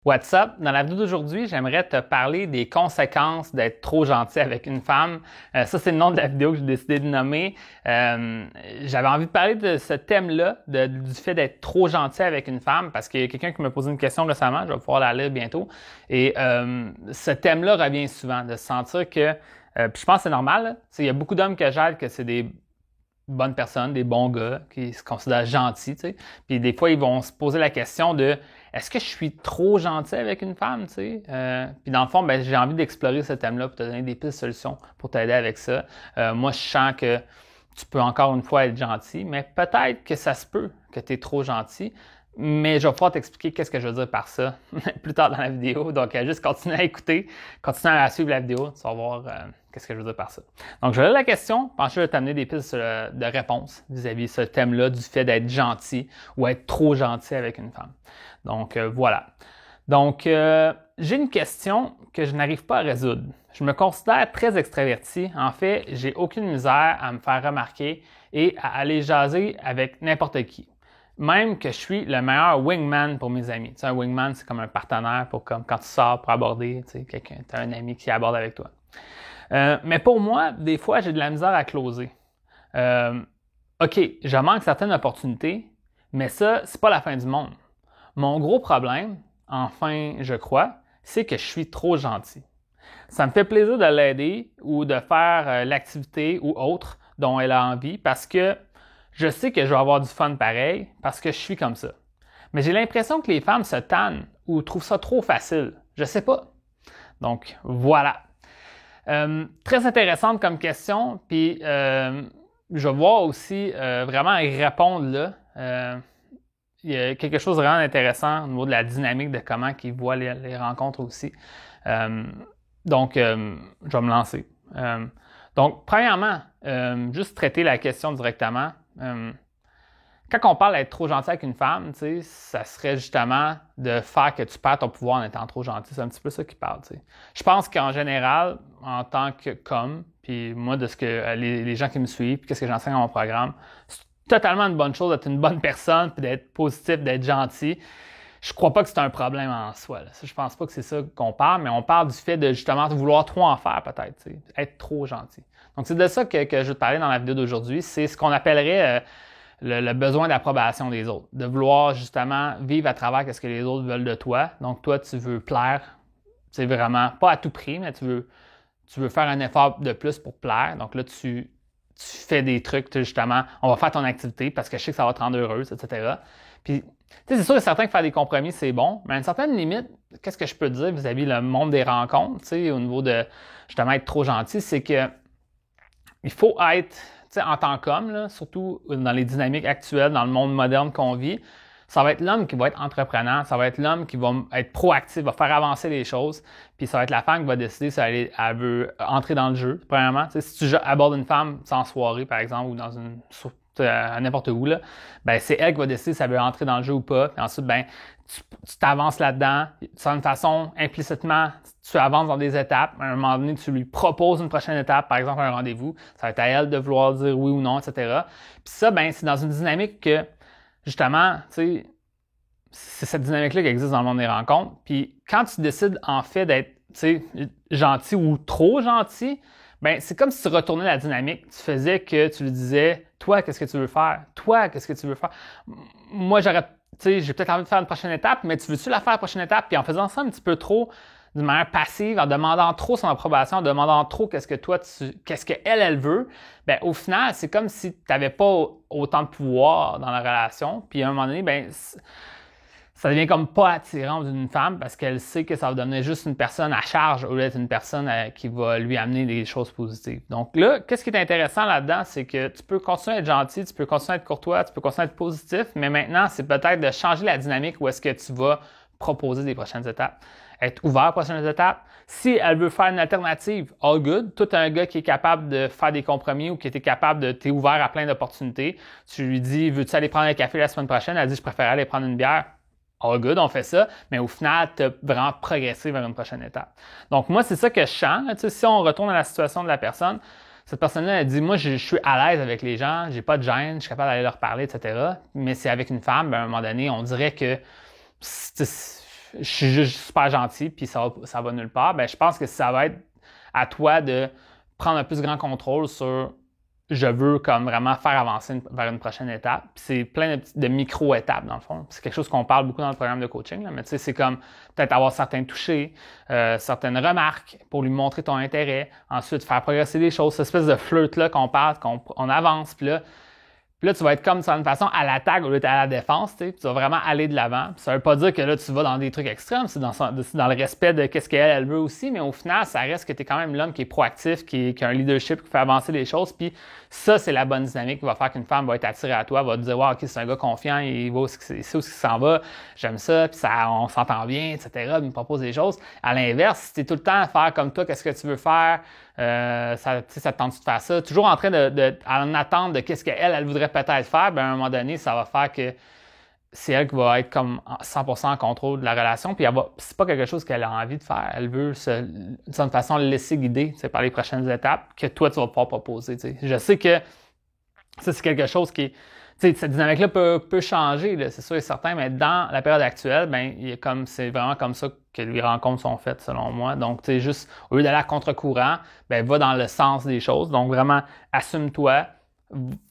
What's up? Dans la vidéo d'aujourd'hui, j'aimerais te parler des conséquences d'être trop gentil avec une femme. Ça, c'est le nom de la vidéo que j'ai décidé de nommer. J'avais envie de parler de ce thème-là, du fait d'être trop gentil avec une femme, parce qu'il y a quelqu'un qui m'a posé une question récemment, je vais pouvoir la lire bientôt. Et ce thème-là revient souvent, de se sentir que, puis je pense que c'est normal, là. Il y a beaucoup d'hommes que j'aide que c'est des bonnes personnes, des bons gars, qui se considèrent gentils, tu sais. Puis des fois, ils vont se poser la question de est-ce que je suis trop gentil avec une femme, tu sais? Puis dans le fond, ben, j'ai envie d'explorer ce thème-là pour te donner des pistes de solutions pour t'aider avec ça. Moi, je sens que tu peux encore une fois être gentil, mais peut-être que ça se peut que tu es trop gentil. Mais je vais pouvoir t'expliquer qu'est-ce que je veux dire par ça plus tard dans la vidéo. Donc, juste continuer à écouter, continuer à suivre la vidéo, tu vas voir qu'est-ce que je veux dire par ça. Donc, je vais lire la question, puis ensuite, je vais t'amener des pistes de réponse vis-à-vis de ce thème-là du fait d'être gentil ou être trop gentil avec une femme. Donc, voilà. Donc, j'ai une question que je n'arrive pas à résoudre. Je me considère très extraverti. En fait, j'ai aucune misère à me faire remarquer et à aller jaser avec n'importe qui. Même que je suis le meilleur wingman pour mes amis. Tu sais, un wingman, c'est comme un partenaire pour comme quand tu sors pour aborder, tu sais, quelqu'un, tu as un ami qui aborde avec toi. Mais pour moi, des fois, j'ai de la misère à closer. OK, je manque certaines opportunités, mais ça, c'est pas la fin du monde. Mon gros problème, enfin, je crois, c'est que je suis trop gentil. Ça me fait plaisir de l'aider ou de faire l'activité ou autre dont elle a envie parce que je sais que je vais avoir du fun pareil parce que je suis comme ça. Mais j'ai l'impression que les femmes se tannent ou trouvent ça trop facile. Je sais pas. Donc, voilà. Très intéressante comme question. Puis, je vais voir aussi vraiment y répondre là. Il y a quelque chose de vraiment intéressant au niveau de la dynamique de comment ils voient les rencontres aussi. Donc, je vais me lancer. Donc, premièrement, juste traiter la question directement. Quand on parle d'être trop gentil avec une femme, tu sais, ça serait justement de faire que tu perds ton pouvoir en étant trop gentil. C'est un petit peu ça qu'il parle. Tu sais. Je pense qu'en général, en tant que puis moi, de ce que les gens qui me suivent, puis qu'est-ce que j'enseigne dans mon programme, c'est totalement une bonne chose d'être une bonne personne, puis d'être positif, d'être gentil. Je crois pas que c'est un problème en soi. Là. Je pense pas que c'est ça qu'on parle, mais on parle du fait de justement de vouloir trop en faire peut-être, tu sais, être trop gentil. Donc c'est de ça que je veux te parler dans la vidéo d'aujourd'hui. C'est ce qu'on appellerait le besoin d'approbation des autres, de vouloir justement vivre à travers ce que les autres veulent de toi. Donc toi, tu veux plaire, c'est vraiment pas à tout prix, mais tu veux faire un effort de plus pour plaire. Donc là, tu fais des trucs, justement, on va faire ton activité parce que je sais que ça va te rendre heureuse, etc. Puis, tu sais, c'est sûr que certains que faire des compromis, c'est bon, mais à une certaine limite, qu'est-ce que je peux te dire vis-à-vis le monde des rencontres, tu sais, au niveau de, justement, être trop gentil, c'est que il faut être, tu sais, en tant qu'homme, là, surtout dans les dynamiques actuelles, dans le monde moderne qu'on vit, ça va être l'homme qui va être entreprenant, ça va être l'homme qui va être proactif, va faire avancer les choses, puis ça va être la femme qui va décider si elle veut entrer dans le jeu, premièrement. Tu sais, si tu abordes une femme sans soirée, par exemple, ou dans une n'importe où, là, ben, c'est elle qui va décider si elle veut entrer dans le jeu ou pas. Puis ensuite, ben, tu t'avances là-dedans. De une façon, implicitement, tu avances dans des étapes. À un moment donné, tu lui proposes une prochaine étape, par exemple un rendez-vous. Ça va être à elle de vouloir dire oui ou non, etc. Puis ça, ben, c'est dans une dynamique que, justement, tu sais, c'est cette dynamique-là qui existe dans le monde des rencontres. Puis quand tu décides, en fait, d'être, tu sais, gentil ou trop gentil, ben, c'est comme si tu retournais la dynamique. Tu faisais que tu lui disais, toi, qu'est-ce que tu veux faire? Toi, qu'est-ce que tu veux faire? Moi, tu sais, j'ai peut-être envie de faire une prochaine étape, mais tu veux-tu la faire la prochaine étape? Puis en faisant ça un petit peu trop, d'une manière passive, en demandant trop son approbation, en demandant trop qu'est-ce qu'elle veut, ben, au final, c'est comme si tu n'avais pas autant de pouvoir dans la relation. Puis à un moment donné, ben, ça devient comme pas attirant d'une femme parce qu'elle sait que ça va devenir juste une personne à charge au lieu d'être une personne qui va lui amener des choses positives. Donc là, qu'est-ce qui est intéressant là-dedans, c'est que tu peux continuer à être gentil, tu peux continuer à être courtois, tu peux continuer à être positif, mais maintenant, c'est peut-être de changer la dynamique où est-ce que tu vas proposer des prochaines étapes. Être ouvert aux prochaines étapes. Si elle veut faire une alternative, all good. Toi, un gars qui est capable de faire des compromis ou qui était capable de, t'es ouvert à plein d'opportunités. Tu lui dis, veux-tu aller prendre un café la semaine prochaine? Elle dit, je préfère aller prendre une bière. All good, on fait ça, mais au final, tu as vraiment progressé vers une prochaine étape. Donc, moi, c'est ça que je sens. Tu sais, si on retourne à la situation de la personne, cette personne-là, elle dit, moi, je suis à l'aise avec les gens, j'ai pas de gêne, je suis capable d'aller leur parler, etc. Mais c'est avec une femme, ben, à un moment donné, on dirait que je suis juste super gentil puis ça va nulle part, ben je pense que ça va être à toi de prendre un plus grand contrôle sur je veux comme vraiment faire avancer vers une prochaine étape. Puis c'est plein de micro-étapes dans le fond. C'est quelque chose qu'on parle beaucoup dans le programme de coaching, là, mais tu sais, c'est comme peut-être avoir certains touchés, certaines remarques pour lui montrer ton intérêt, ensuite faire progresser les choses, cette espèce de flirt-là qu'on parle, qu'on avance, puis là, tu vas être comme, de certaine façon, à l'attaque au lieu d'être à la défense, tu sais, puis tu vas vraiment aller de l'avant. Puis ça veut pas dire que là, tu vas dans des trucs extrêmes, c'est dans le respect de qu'est-ce qu'elle veut aussi, mais au final, ça reste que tu es quand même l'homme qui est proactif, qui a un leadership, qui fait avancer les choses, puis ça, c'est la bonne dynamique qui va faire qu'une femme va être attirée à toi, va te dire, wow, OK, c'est un gars confiant, il sait où il s'en va, j'aime ça, puis ça, on s'entend bien, etc., il me propose des choses. À l'inverse, si tu es tout le temps à faire comme toi, qu'est-ce que tu veux faire, ça te tente de faire ça, toujours en train en attendre de qu'est-ce qu'elle voudrait peut-être faire, ben à un moment donné, ça va faire que c'est elle qui va être comme 100% en contrôle de la relation, puis c'est pas quelque chose qu'elle a envie de faire. Elle veut d'une certaine façon le laisser guider par les prochaines étapes que toi, tu vas pouvoir proposer. T'sais. Je sais que ça, c'est quelque chose qui cette dynamique-là peut changer, là, c'est sûr et certain, mais dans la période actuelle, ben, c'est vraiment comme ça que les rencontres sont faites, selon moi. Donc, tu sais, juste, au lieu d'aller à contre-courant, ben, va dans le sens des choses. Donc, vraiment, assume-toi,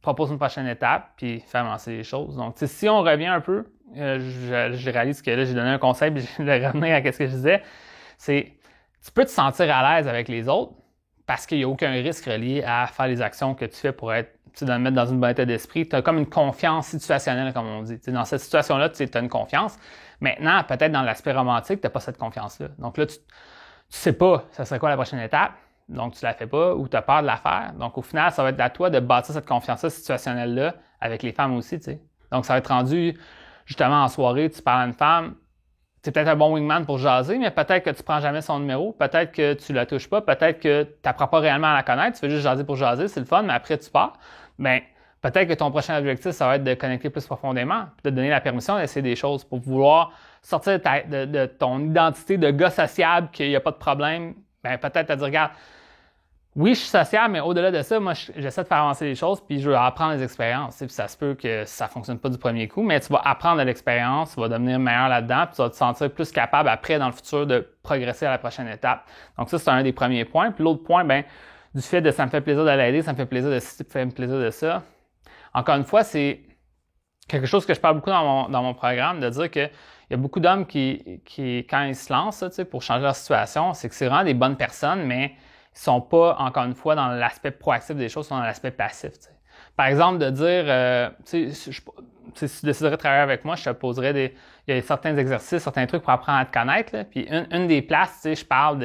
propose une prochaine étape, puis fais avancer les choses. Donc, tu sais, si on revient un peu, je réalise que là, j'ai donné un conseil, puis je vais revenir à ce que je disais, c'est, tu peux te sentir à l'aise avec les autres, parce qu'il n'y a aucun risque relié à faire les actions que tu fais pour être, de le mettre dans une bonne état d'esprit. Tu as comme une confiance situationnelle, comme on dit. T'sais, dans cette situation-là, tu as une confiance. Maintenant, peut-être dans l'aspect romantique, tu n'as pas cette confiance-là. Donc là, tu sais pas ça serait quoi la prochaine étape, donc tu la fais pas ou tu as peur de la faire. Donc au final, ça va être à toi de bâtir cette confiance-là situationnelle-là avec les femmes aussi. T'sais. Donc ça va être rendu, justement, en soirée, tu parles à une femme, c'est peut-être un bon wingman pour jaser, mais peut-être que tu prends jamais son numéro, peut-être que tu la touches pas, peut-être que tu n'apprends pas réellement à la connaître, tu fais juste jaser pour jaser, c'est le fun, mais après tu pars. Ben, peut-être que ton prochain objectif, ça va être de connecter plus profondément, de te donner la permission d'essayer des choses pour vouloir sortir de ton identité de gars sociable, qu'il n'y a pas de problème. Ben, peut-être te dire, regarde, oui, je suis sociable, mais au-delà de ça, moi, j'essaie de faire avancer les choses, puis je veux apprendre les expériences. Puis ça se peut que ça ne fonctionne pas du premier coup, mais tu vas apprendre de l'expérience, tu vas devenir meilleur là-dedans, puis tu vas te sentir plus capable après, dans le futur, de progresser à la prochaine étape. Donc ça, c'est un des premiers points. Puis l'autre point, ben, du fait de ça me fait plaisir de l'aider, ça me fait plaisir de ci, ça me fait plaisir de ça. Encore une fois, c'est quelque chose que je parle beaucoup dans mon programme, de dire qu'il y a beaucoup d'hommes qui, quand ils se lancent pour changer leur situation, c'est que c'est vraiment des bonnes personnes, mais ils sont pas, encore une fois, dans l'aspect proactif des choses, ils sont dans l'aspect passif. T'sais. Par exemple, de dire, si tu déciderais de travailler avec moi, je te poserais il y a certains exercices, certains trucs pour apprendre à te connaître. Là. Puis une des places, je parle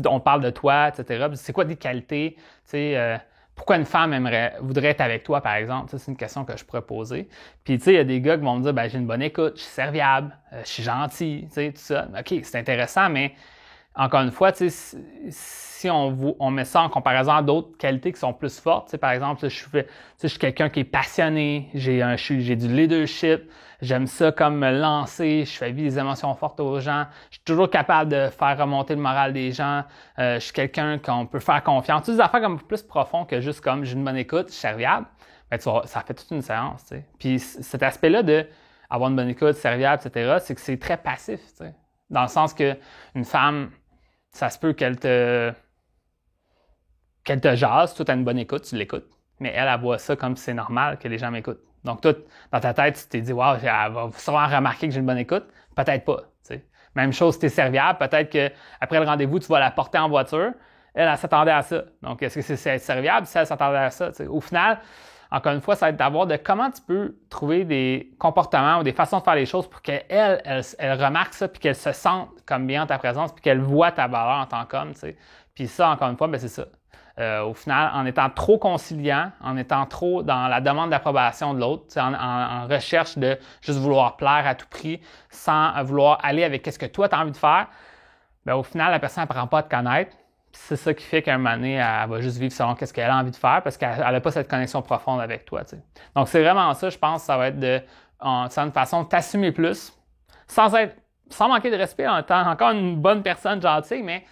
on parle de toi, etc. C'est quoi tes qualités? Pourquoi une femme voudrait être avec toi, par exemple? C'est une question que je pourrais poser. Puis, il y a des gars qui vont me dire, ben, j'ai une bonne écoute, je suis serviable, je suis gentil, tout ça. OK, c'est intéressant, mais encore une fois, si on met ça en comparaison à d'autres qualités qui sont plus fortes, par exemple, je suis quelqu'un qui est passionné, j'ai du leadership, j'aime ça comme me lancer, je fais vivre des émotions fortes aux gens, je suis toujours capable de faire remonter le moral des gens, je suis quelqu'un qu'on peut faire confiance. Toutes des affaires comme plus profondes que juste comme j'ai une bonne écoute, je suis serviable, ben, ça fait toute une séance. T'sais. Puis cet aspect-là de avoir une bonne écoute, serviable, etc., c'est que c'est très passif. T'sais. Dans le sens que une femme, ça se peut qu'elle te jase, toi, tu as une bonne écoute, tu l'écoutes. Mais elle voit ça comme si c'est normal que les gens m'écoutent. Donc, toi, dans ta tête, tu t'es dit, wow, elle va sûrement remarquer que j'ai une bonne écoute. Peut-être pas. T'sais. Même chose si tu es serviable, peut-être qu'après le rendez-vous, tu vas la porter en voiture. Elle s'attendait à ça. Donc, est-ce que c'est être serviable si elle s'attendait à ça? T'sais. Au final, encore une fois, ça va être d'avoir de comment tu peux trouver des comportements ou des façons de faire les choses pour qu'elle remarque ça, puis qu'elle se sente comme bien en ta présence, puis qu'elle voit ta valeur en tant qu'homme. T'sais. Puis ça, encore une fois, ben c'est ça. Au final, en étant trop conciliant, en étant trop dans la demande d'approbation de l'autre, en recherche de juste vouloir plaire à tout prix, sans vouloir aller avec ce que toi, tu as envie de faire, ben au final, la personne n'apprend pas à te connaître. C'est ça qui fait qu'à un moment donné, elle va juste vivre selon ce qu'elle a envie de faire parce qu'elle n'a pas cette connexion profonde avec toi. T'sais. Donc, c'est vraiment ça, je pense, ça va être une façon de t'assumer plus, sans manquer de respect, en étant encore une bonne personne gentille, mais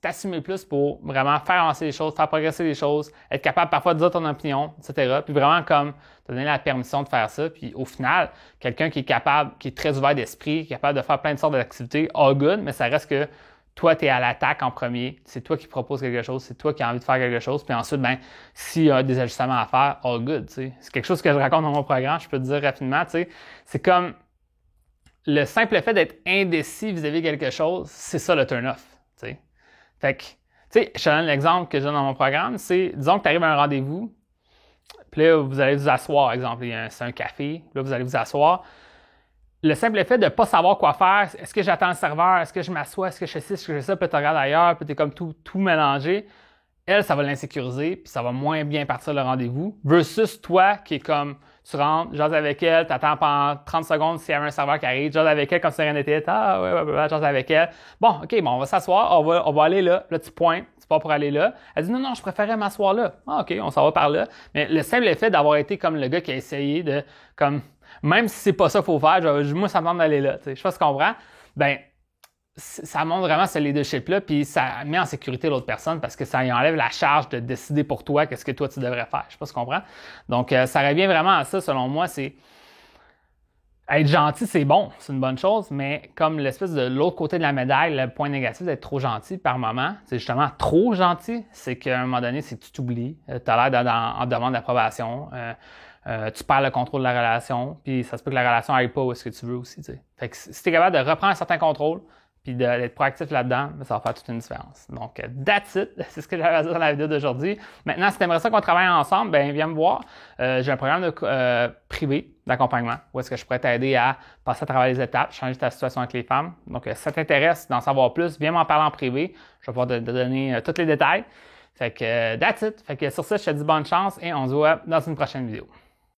t'assumer plus pour vraiment faire avancer les choses, faire progresser les choses, être capable parfois de dire ton opinion, etc. Puis vraiment comme te donner la permission de faire ça. Puis au final, quelqu'un qui est capable, qui est très ouvert d'esprit, qui est capable de faire plein de sortes d'activités, all good, mais ça reste que toi, tu es à l'attaque en premier. C'est toi qui proposes quelque chose, c'est toi qui as envie de faire quelque chose. Puis ensuite, ben, s'il y a des ajustements à faire, all good. T'sais. C'est quelque chose que je raconte dans mon programme, je peux te dire rapidement. C'est comme le simple fait d'être indécis vis-à-vis de quelque chose, c'est ça le turn-off. Fait que, tu sais, je te donne l'exemple que j'ai dans mon programme, c'est, disons que tu arrives à un rendez-vous, puis là, vous allez vous asseoir, exemple, c'est un café, là, vous allez vous asseoir. Le simple fait de ne pas savoir quoi faire, est-ce que j'attends le serveur, est-ce que je m'assois, est-ce que je fais ci, est-ce que je fais ça, puis tu regardes ailleurs, puis tu es comme tout mélangé, elle, ça va l'insécuriser, puis ça va moins bien partir le rendez-vous, versus toi qui est comme, tu rentres, jases avec elle, tu attends pendant 30 secondes s'il y avait un serveur qui arrive, jases avec elle comme si rien n'était, jases avec elle. Bon, OK, on va s'asseoir, on va aller là, là tu pointes, tu pars pour aller là. Elle dit non, je préférais m'asseoir là. Ah, OK, on s'en va par là. Mais le simple effet d'avoir été comme le gars qui a essayé de, comme, même si c'est pas ça qu'il faut faire, moi, ça me demande d'aller là. Je sais pas si tu comprends. Ben, ça montre vraiment ce leadership-là, puis ça met en sécurité l'autre personne parce que ça y enlève la charge de décider pour toi qu'est-ce que toi tu devrais faire. Je sais pas si tu comprends. Donc, ça revient vraiment à ça, selon moi, c'est être gentil, c'est bon, c'est une bonne chose, mais comme l'espèce de l'autre côté de la médaille, le point négatif d'être trop gentil par moment, c'est justement trop gentil, c'est qu'à un moment donné, c'est que tu t'oublies, tu as l'air d'être en demande d'approbation, tu perds le contrôle de la relation, puis ça se peut que la relation n'aille pas où est-ce que tu veux aussi. T'sais. Fait que si tu es capable de reprendre un certain contrôle, puis d'être proactif là-dedans, ça va faire toute une différence. Donc, that's it. C'est ce que j'avais à dire dans la vidéo d'aujourd'hui. Maintenant, si tu aimerais ça qu'on travaille ensemble, ben viens me voir. J'ai un programme privé d'accompagnement où est-ce que je pourrais t'aider à passer à travers les étapes, changer ta situation avec les femmes. Donc, si ça t'intéresse d'en savoir plus, viens m'en parler en privé. Je vais pouvoir te donner tous les détails. Fait que, that's it. Fait que sur ça, je te dis bonne chance et on se voit dans une prochaine vidéo.